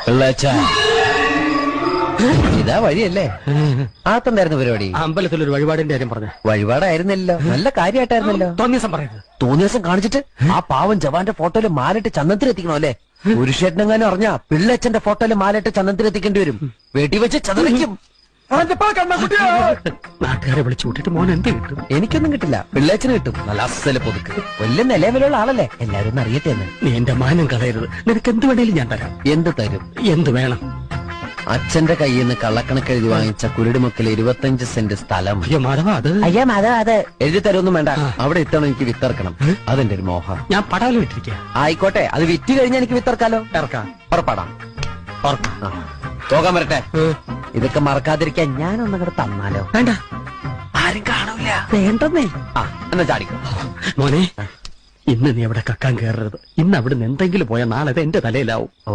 പിള്ളേച്ചാ ഇതാ വഴിയല്ലേ? ആർക്കെന്തായിരുന്നു പരിപാടി? അമ്പലത്തിലൊരു വഴിപാടിന്റെ കാര്യം പറഞ്ഞു. വഴിപാടായിരുന്നല്ലോ, നല്ല കാര്യമായിട്ടായിരുന്നല്ലോ. തോന്നിയ ദിവസം പറയരുത്. തോന്നിയ ദിവസം കാണിച്ചിട്ട് ആ പാവം ജവാന്റെ ഫോട്ടോയില് മാലിട്ട് ചന്ദനത്തിലെത്തിക്കണോ അല്ലേ? പുരുഷേട്ടനെങ്ങാനും അറിഞ്ഞാ പിള്ളേച്ചന്റെ ഫോട്ടോയില് മാലിട്ട് ചന്ദനത്തിലെത്തിക്കേണ്ടി വരും. വീട്ടിൽ വെച്ച് ചതറിക്കും. നാട്ടുകാരെ വിളിച്ചു കൂട്ടിട്ട് മോൻ എന്ത് കിട്ടും? എനിക്കൊന്നും കിട്ടില്ല, പിള്ളേച്ചന് കിട്ടും. നല്ല അസല് പൊതുക്ക്, വലിയ നിലവിലുള്ള ആളല്ലേ, എല്ലാരും ഒന്ന് അറിയട്ടെ എന്ന്. നീ എന്റെ മാനം കളയരുത്. നിനക്ക് എന്ത് വേണേലും ഞാൻ തരാം. എന്ത് തരും? എന്ത് വേണം? അച്ഛന്റെ കയ്യിൽ നിന്ന് കള്ളക്കണക്ക് എഴുതി വാങ്ങിച്ച കുരുടിമുക്കിൽ 25 സെന്റ് സ്ഥലം. അയ്യോ മാധവ, അത് അയ്യാ അത് എഴുതി തരൊന്നും വേണ്ട. അവിടെ ഇത്തവണ എനിക്ക് വിത്തിറക്കണം. അതെന്റെ ഒരു മോഹം. ഞാൻ പടാലും ഇട്ടിരിക്കുക. ആയിക്കോട്ടെ, അത് വിറ്റ് കഴിഞ്ഞാൽ എനിക്ക് വിത്തിറക്കാലോ. ഇറക്കാം. ഉറപ്പാടാം. പോകാൻ വരട്ടെ. ഇതൊക്കെ മറക്കാതിരിക്കാൻ ഞാനൊന്നും കൂടെ തന്നാലോ? വേണ്ട, ആരും കാണൂല. വേണ്ടെന്നേ. എന്നാ ചാടിക്കോ മോനെ. ഇന്ന് നീ അവിടെ കക്കാൻ കയറരുത്. ഇന്ന് അവിടുന്ന് എന്തെങ്കിലും പോയാൽ നാളെ എന്റെ തലയിലാവും. ഓ